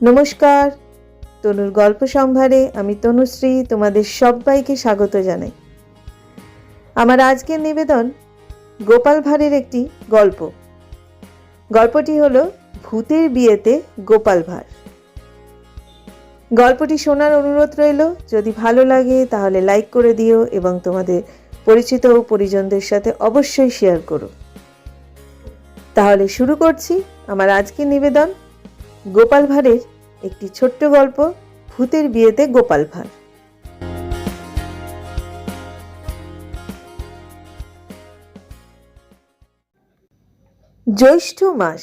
নমস্কার, তনুর গল্প সম্ভারে আমি তনুশ্রী তোমাদের সবাইকে স্বাগত জানাই। আমার আজকের নিবেদন গোপাল ভাঁড়ের একটি গল্প। গল্পটি হলো ভূতের বিয়েতে গোপাল ভাঁড়। গল্পটি শোনার অনুরোধ রইল। যদি ভালো লাগে তাহলে লাইক করে দিও এবং তোমাদের পরিচিত ও পরিজনদের সাথে অবশ্যই শেয়ার করো। তাহলে শুরু করছি আমার আজকের নিবেদন গোপাল ভাঁড়ের একটি ছোট্ট গল্প, ভূতের বিয়েতে গোপাল ভাঁড়। জ্যৈষ্ঠ মাস,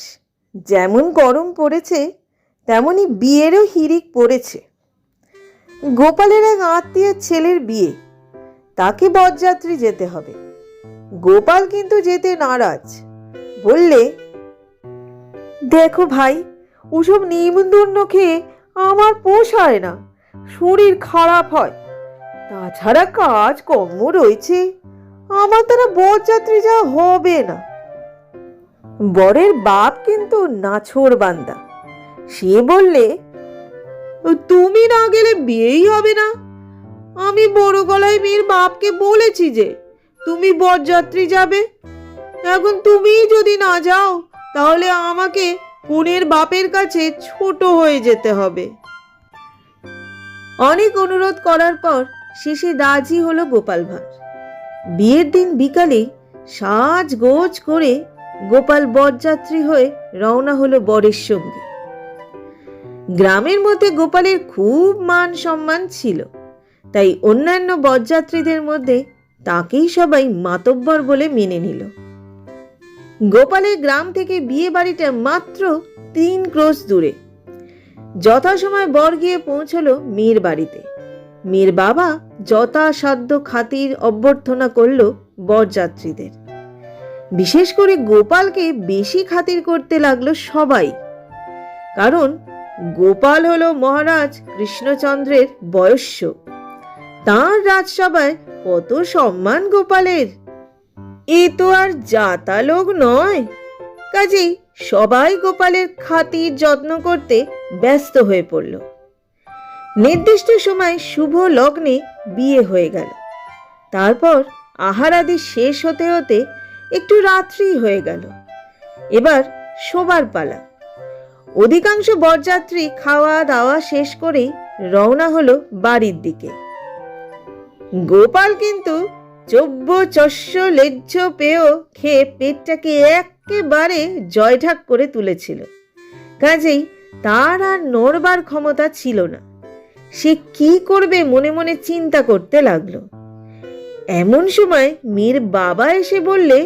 যেমন গরম পড়েছে তেমনি বিয়েরও হিড়িক পড়েছে। গোপালের এক আত্মীয়ের ছেলের বিয়ে, তাকে বরযাত্রী যেতে হবে। গোপাল কিন্তু যেতে নারাজ, বললে, দেখো ভাই, ওসব নিমন্ত্রণ খেয়ে আমার পোষায় না, শরীর খারাপ হয়। তাছাড়া কাজ কর্ম রয়েছে, আমার দ্বারা বরযাত্রী যাওয়া হবে না। বরের বাপ কিন্তু নাছোড়বান্দা, সে বললে, তুমি না গেলে বিয়েই হবে না। আমি বড় গলায় মেয়ের বাপকে বলেছি যে তুমি বরযাত্রী যাবে। এখন তুমি যদি না যাও তাহলে আমাকে কনের বাপের কাছে ছোট হয়ে যেতে হবে। অনেক অনুরোধ করার পর শেষে রাজি হলো গোপাল ভাঁড়। বিয়ের দিন বিকালে সাজগোজ করে গোপাল বরযাত্রী হয়ে রওনা হলো বরের সঙ্গে। গ্রামের মধ্যে গোপালের খুব মান সম্মান ছিল, তাই অন্যান্য বরযাত্রীদের মধ্যে তাকেই সবাই মাতব্বর বলে মেনে নিল। গোপালের গ্রাম থেকে বিয়ে বাড়িটা মাত্র 3 ক্রোশ দূরে। যথাসময় বর গিয়ে পৌঁছলো মেয়ের বাড়িতে। মেয়ের বাবা যথাসাধ্য খাতির অভ্যর্থনা করলো বরযাত্রীদের। বিশেষ করে গোপালকে বেশি খাতির করতে লাগলো সবাই, কারণ গোপাল হলো মহারাজ কৃষ্ণচন্দ্রের বয়স্য। তাঁর রাজসভায় কত সম্মান গোপালের, এ তো আর জাতা লোক নয়। কাজেই সবাই গোপালের খাতির যত্ন করতে ব্যস্ত হয়ে পড়ল। নির্দিষ্ট সময় শুভ লগ্নে বিয়ে হয়ে গেল। তারপর আহারাদি শেষ হতে হতে একটু রাত্রি হয়ে গেল। এবার শোবার পালা। অধিকাংশ বরযাত্রী খাওয়া দাওয়া শেষ করেই রওনা হলো বাড়ির দিকে। গোপাল কিন্তু চব্য-চস্য লেজ্জ পেয় খেয়ে পেটটাকে একেবারে জয়ঢাক করে তুলেছিল। কাজেই তার আর নড়বার ক্ষমতা ছিল না। সে কি করবে মনে মনে চিন্তা করতে লাগলো। এমন সময় মেয়ের বাবা এসে বললে,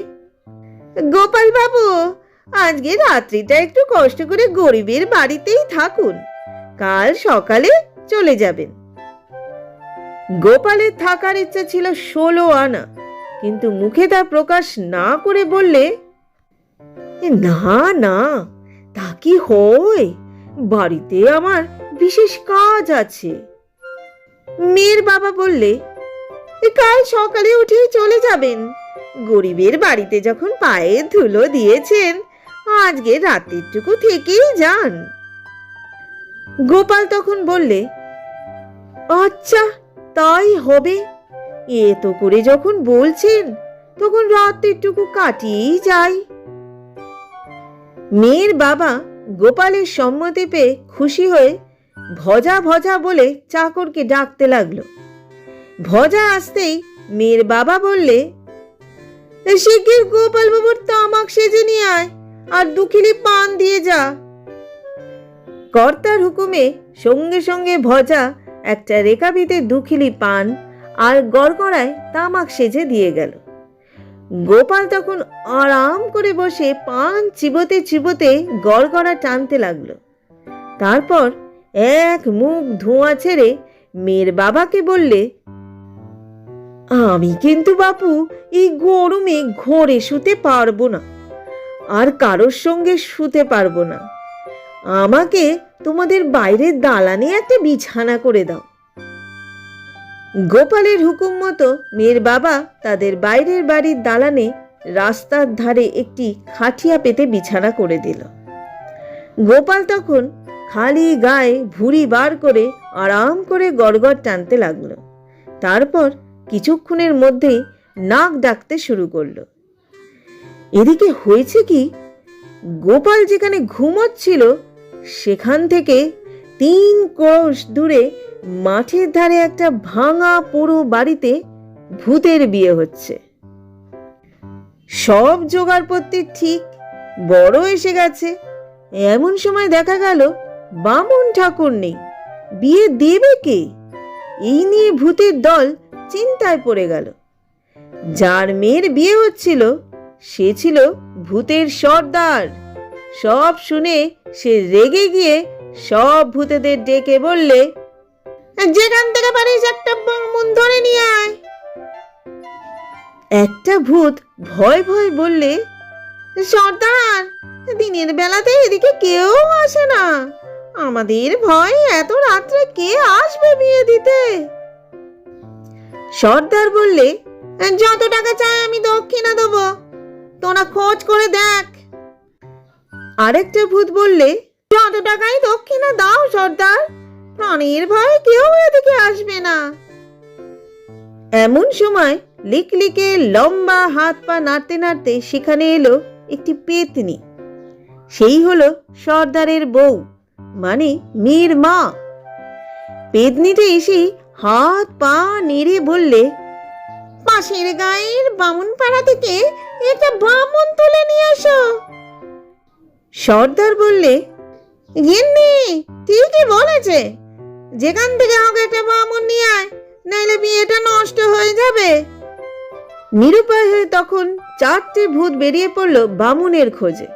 গোপাল বাবু, আজকে রাত্রিটা একটু কষ্ট করে গরিবের বাড়িতেই থাকুন, কাল সকালে চলে যাবেন। গোপালের থাকার ইচ্ছা ছিল 16 আনা, কিন্তু মুখে তা প্রকাশ না করে বললে, না না, তা কি হয়, বাড়িতে আমার বিশেষ কাজ আছে। মেয়ের বাবা বললে, কাল সকালে উঠেই চলে যাবেন। গরিবের বাড়িতে যখন পায়ে ধুলো দিয়েছেন, আজকে রাতেরটুকু থেকেই যান। গোপাল তখন বললে, আচ্ছা তাই হবে। এত করে যখন বলছেন তখন রাতেরটুকু কাটিয়েই যাই। মেয়ের বাবা গোপালের সম্মতি পেয়ে খুশি হয়ে ভজা ভজা বলে চাকরকে ডাকতে লাগলো। ভজা আসতেই মেয়ের বাবা বললে, শিগগির গোপাল বাবুর তামাক সেজে নিয়ে আয় আর 2 কিলি পান দিয়ে যা। কর্তার হুকুমে সঙ্গে সঙ্গে ভজা একটা রেকাবিতে 2 কিলি পান আর গড়গড়ায় তামাক সেজে দিয়ে গেল। গোপাল তখন আরাম করে বসে পান চিবোতে চিবোতে গড়গড়া টানতে লাগলো। তারপর এক মুখ ধোঁয়া ছেড়ে মেয়ের বাবাকে বললে, আমি কিন্তু বাপু এই গরমে ঘরে শুতে পারবো না, আর কারোর সঙ্গে শুতে পারবো না। আমাকে তোমাদের বাইরের দালানে একটা বিছানা করে দাও। গোপালের হুকুম মতো মেয়ের বাবা তাদের বাইরের বাড়ির দালানে রাস্তার ধারে একটি খাটিয়া পেতে বিছানা করে দিল। গোপাল তখন খালি গায়ে ভুঁড়ি বার করে আরাম করে গড়গড় টানতে লাগলো। তারপর কিছুক্ষণের মধ্যেই নাক ডাকতে শুরু করলো। এদিকে হয়েছে কি, গোপাল যেখানে ঘুমোচ্ছিল সেখান থেকে 3 ক্রোশ দূরে মাঠের ধারে একটা ভাঙা পোড়ো বাড়িতে ভূতের বিয়ে হচ্ছে। সব জোগাড়পত্তি ঠিক, বড় এসে গেছে। এমন সময় দেখা গেল বামুন ঠাকুর নেই, বিয়ে দেবে কে? এই নিয়ে ভূতের দল চিন্তায় পড়ে গেল। যার মেয়ের বিয়ে হচ্ছিল সে ছিল ভূতের সর্দার। সব শুনে সে রেগে গিয়ে সব ভূতেদের ডেকে বললে, যেখান থেকে পারিস একটা বামুন ধরে নিয়ে আয়। একটা ভূত ভয় ভয় বললে, সর্দার, দিনের বেলাতে এদিকে কেউ আসে না, আমাদের ভয় এত রাত্রে কে আসবে বিয়ে দিতে। সর্দার বললে, যত টাকা চাই আমি দক্ষিণা দেবো, তোরা খোঁজ করে দেখ। আরেকটা ভূত বললে, যত টাকাই দক্ষিণা দাও সর্দার, প্রাণের ভয়ে কেউ এদিকে আসবে না। এমন সময় লিকলিকে লম্বা হাত পা নাড়তে নাড়তে সেখানে এলো একটি পেতনি। সেই হলো সর্দারের বউ, মানে মেয়ের মা। পেতনিটা এসে হাত পা নেড়ে বললে, পাশের গায়ের বামুন পাড়া থেকে একটা বামুন তুলে নিয়ে আসো। সর্দার বললে, গিন্নি ঠিকই বলেছে, যেখান থেকে হোক একটা বামুন নিয়ে আয়, নাইলে বিয়েটা নষ্ট হয়ে যাবে। নিরুপায় হয়ে তখন 4টে ভূত বেরিয়ে পড়ল বামুনের খোঁজে।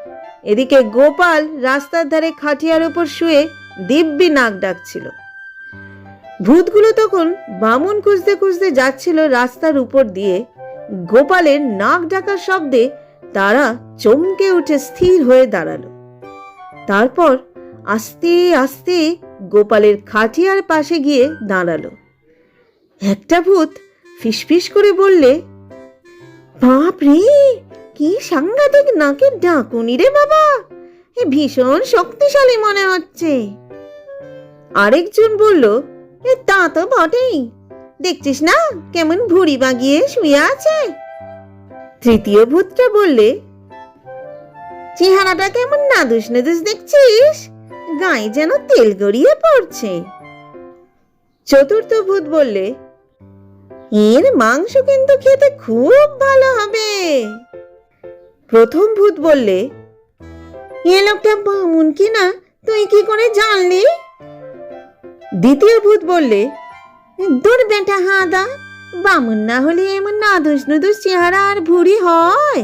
এদিকে গোপাল রাস্তার ধারে খাটিয়ার উপর শুয়ে দিব্যি নাক ডাকছিল। ভূতগুলো তখন বামুন খুঁজতে খুঁজতে যাচ্ছিল রাস্তার উপর দিয়ে। গোপালের নাক ডাকার শব্দে তারা চমকে উঠে স্থির হয়ে দাঁড়ালো। তারপর আস্তে আস্তে গোপালের খাটিয়ার পাশে গিয়ে দাঁড়ালো। একটা ভূত ফিসফিস করে বললে, বাপ রে, কি সাংঘাতিক নাকের ডাকুনি রে বাবা, এ ভীষণ শক্তিশালী মনে হচ্ছে। আরেকজন বলল, তা তো বটেই, দেখছিস না কেমন ভুঁড়ি বাগিয়ে শুয়ে আছে। তৃতীয় ভূতটা বললে, চেহারাটা কেমন নাদুস নাদুস দেখছিস, গায়ে যেন তেল গড়িয়ে পড়ছে। চতুর্থ ভূত বললে, এর মাংস কিন্তু খেতে খুব ভালো হবে। প্রথম ভূত বললে, এ লোকটা বামুন কিনা তুই কি করে জানলি? দ্বিতীয় ভূত বললে, দূর বেটা হাদা, বামুন না হলে এমন নাদুস নাদুস চেহারা আর ভুঁড়ি হয়।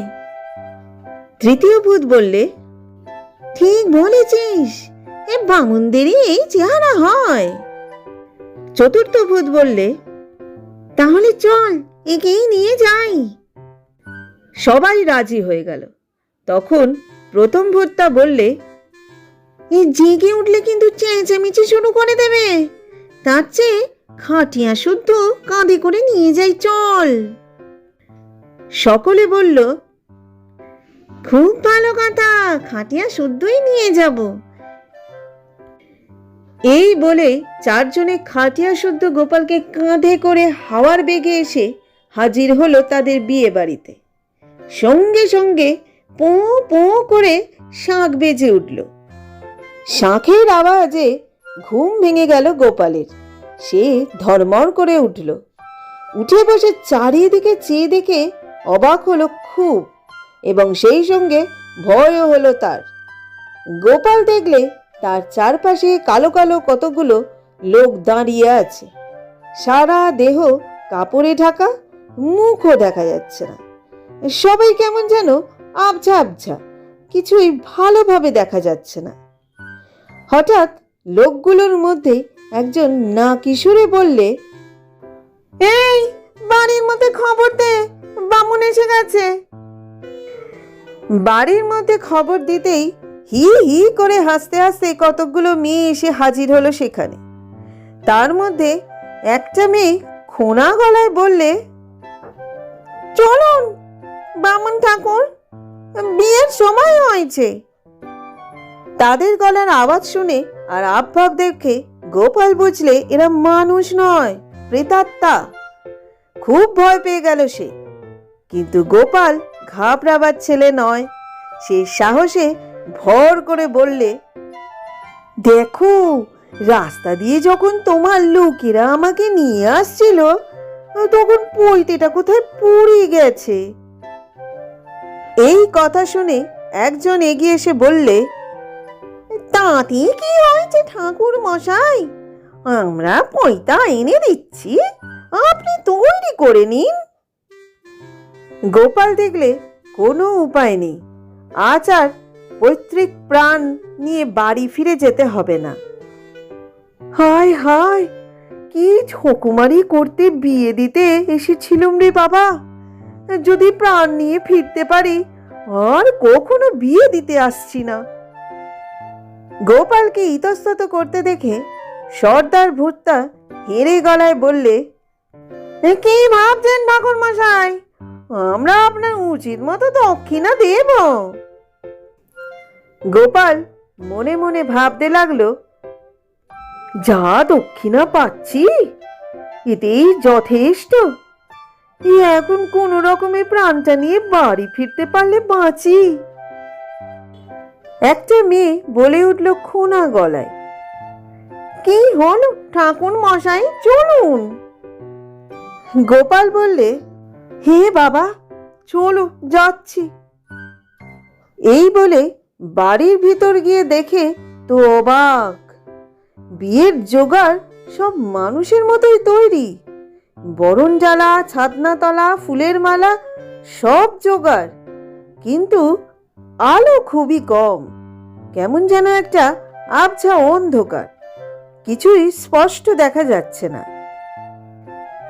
তৃতীয় ভূত বললে, ঠিক বলেছিস, এ বামুনদেরই এই চেহারা হয়। চতুর্থ ভূত বললে, তাহলে চল একেই নিয়ে যাই। সবাই রাজি হয়ে গেল। তখন প্রথম ভূতটা বললে, এ জেগে উঠলে কিন্তু চেঁচামেচি শুরু করে দেবে, তার চেয়ে খাটিয়া শুদ্ধ কাঁধে করে নিয়ে যাই চল। সকলে বলল, খুব ভালো কথা, খাটিয়া শুদ্ধই নিয়ে যাব। এই বলে 4 জনে খাটিয়া শুদ্ধ গোপালকে কাঁধে করে হাওয়ার বেগে এসে হাজির হলো তাদের বিয়ে বাড়িতে। সঙ্গে সঙ্গে পোঁ পোঁ করে শাঁখ বেজে উঠল। শাঁখের আওয়াজে ঘুম ভেঙে গেল গোপালের। সে ধর্মর করে উঠল, উঠে বসে চারিদিকে চেয়ে দেখে অবাক হলো খুব, এবং সেই সঙ্গে ভয়ও হলো তার। গোপাল দেখলে তার চারপাশে কালো কালো কতগুলো লোক দাঁড়িয়ে আছে। সারা দেহ কাপড়ে ঢাকা, মুখও দেখা যাচ্ছে না। সবাই কেমন যেন আবঝা আবঝা, কিছুই ভালোভাবে দেখা যাচ্ছে না। হঠাৎ লোকগুলোর মধ্যে একজন না কিশোরে বললে, এই বাড়ির মধ্যে খবর দে, বামুন এসে গেছে। বাড়ির মধ্যে খবর দিতেই হি হি করে হাসতে হাসতে কতকগুলো মেয়ে এসে হাজির হলো সেখানে। তার মধ্যে একটা মেয়ে খোনা গলায় বললে, চলুন বামুন ঠাকুর, বিয়ের সময় হয়েছে। তাদের গলার আওয়াজ শুনে আর আবভাব দেখে গোপাল বুঝলে এরা মানুষ নয়, প্রেতাত্মা। খুব ভয় পেয়ে গেল সে। কিন্তু গোপাল ঘাবড়াবার ছেলে নয়। সে সাহসে ভর করে বললে, দেখো, রাস্তা দিয়ে যখন তোমার লোকেরা আমাকে নিয়ে আসছিল তখন পৈতেটা কোথায় পড়ে গেছে। এই কথা শুনে একজন এগিয়ে এসে বললে, তাতে কি হয়েছে ঠাকুর মশাই, আমরা পৈতা এনে দিচ্ছি, আপনি তৈরি করে নিন। গোপাল দেখলে কোনো উপায় নেই, আজ আর পৈতৃক প্রাণ নিয়ে বাড়ি ফিরে যেতে হবে না। হায় হায়, কি ঠকুমারি করতে বিয়ে দিতে এসেছিলুম রে বাবা, যদি প্রাণ নিয়ে ফিরতে পারি আর কখনো বিয়ে দিতে আসছি না। গোপালকে ইতস্তত করতে দেখে সর্দার ভূতটা হেরে গলায় বললে, কি ভাবছেন ঠাকুর মশাই, আমরা আপনার উচিত মতো দক্ষিণা দেব। গোপাল মনে মনে ভাবতে লাগলো, যা দক্ষিণা পাচ্ছি এতেই যথেষ্ট। এখন কোন রকমে প্রাণটা নিয়ে বাড়ি ফিরতে পারলে বাঁচি। একটা মেয়ে বলে উঠল খোনা গলায়, কি হলো ঠাকুর মশাই, চলুন। গোপাল বললে, হে বাবা, চলো, যাচ্ছি। এই বলে বাড়ির ভিতর গিয়ে দেখে তো অবাক। বিয়ের জোগাড় সব মানুষের মতোই তৈরি। বরণডালা, ছাদনাতলা, ফুলের মালা সব জোগাড়, কিন্তু আলো খুবই কম। কেমন যেন একটা আবছা অন্ধকার, কিছুই স্পষ্ট দেখা যাচ্ছে না।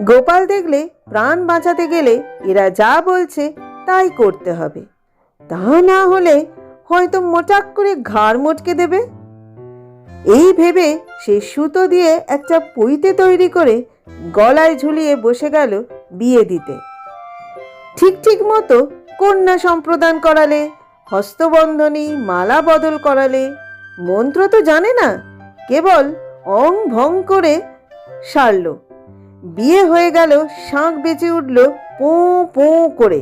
গোপাল দেখলে প্রাণ বাঁচাতে গেলে এরা যা বলছে তাই করতে হবে, তা না হলে হয়তো মোটাক করে ঘাড় মটকে দেবে। এই ভেবে সে সুতো দিয়ে একটা পৈতে তৈরি করে গলায় ঝুলিয়ে বসে গেল বিয়ে দিতে। ঠিক ঠিক মতো কন্যা সম্প্রদান করালে, হস্তবন্ধনী, মালা বদল করালে। মন্ত্র তো জানে না, কেবল অং ভং করে সারল। বিয়ে হয়ে গেল, শাঁখ বেঁচে উঠল পোঁ পোঁ করে।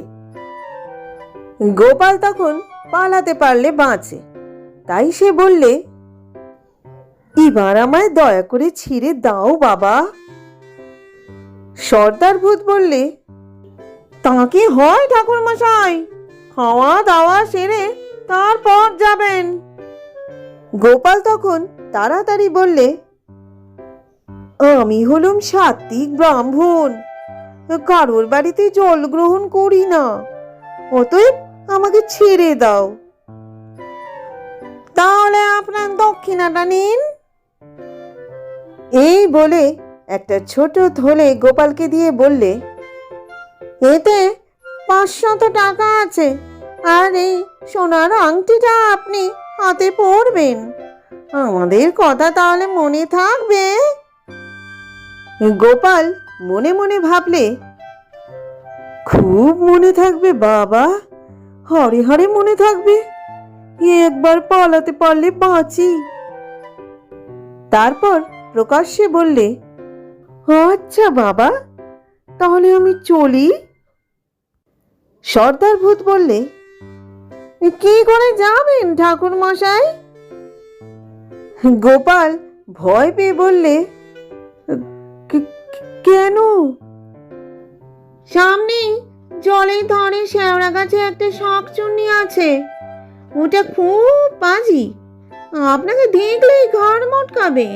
গোপাল তখন পালাতে পারলে বাঁচে, তাই সে বললে, এবার আমায় দয়া করে ছেড়ে দাও বাবা। সর্দার ভূত বললে, তাকে হয় ঠাকুর মশাই, খাওয়া দাওয়া সেরে তারপর যাবেন। গোপাল তখন তাড়াতাড়ি বললে, আমি হলুম সাত্ত্বিক ব্রাহ্মণ, কারোর বাড়িতে জল গ্রহণ করি না, অতএব আমাকে ছেড়ে দাও। তাহলে আপনার দক্ষিণাটা নিন। এই বলে একটা ছোট থলে গোপালকে দিয়ে বললে, এতে 500 টাকা আছে, আর এই সোনার আংটিটা আপনি হাতে পরবেন। আমাদের কথা তাহলে মনে থাকবে। গোপাল মনে মনে ভাবলে, খুব মনে থাকবে বাবা, হরে হরে মনে থাকবে, একবার পালাতে পারলে বাঁচি। তারপর প্রকাশ্যে বললে, আচ্ছা বাবা, তাহলে আমি চলি। সর্দার ভূত বললে, কি করে যাবেন ঠাকুর মশাই? গোপাল ভয় পেয়ে বললে, কেন? সামনে জলের ধারে শেওড়া গাছে একটা শাঁকচুন্নি আছে, ওটা খুব পাজি, আপনাকে দেখলেই ঘাড় মটকাবে।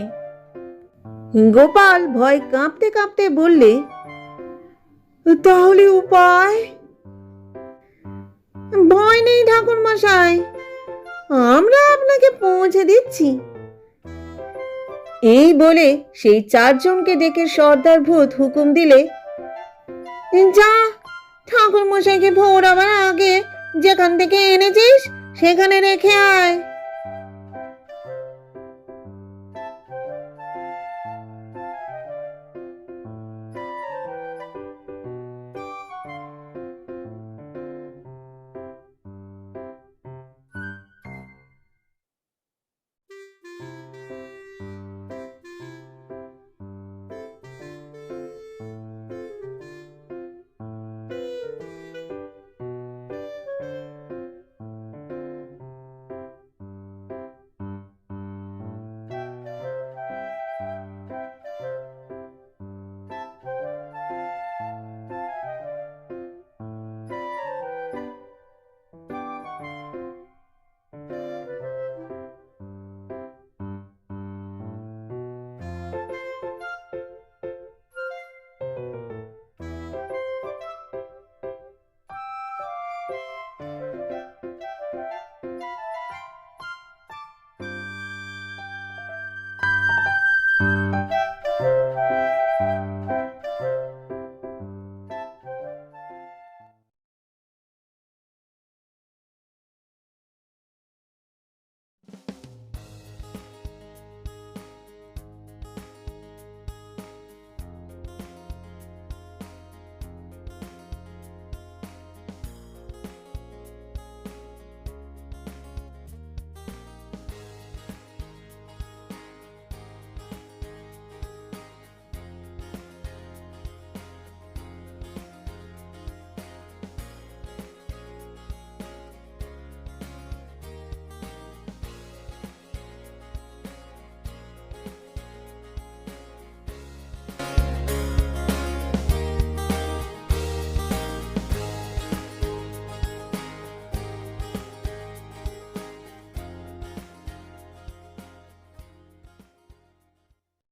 গোপাল ভয় কাঁপতে কাঁপতে বললে, তাহলে উপায়? ভয় নেই ঠাকুর মশাই, আমরা আপনাকে পৌঁছে দিচ্ছি। এই বলে সেই 4 জনকে ডেকে সর্দার ভূত হুকুম দিলে, যা, ঠাকুর মশাইকে ভোর আবার আগে যেখান থেকে এনেছিস সেখানে রেখে আয়।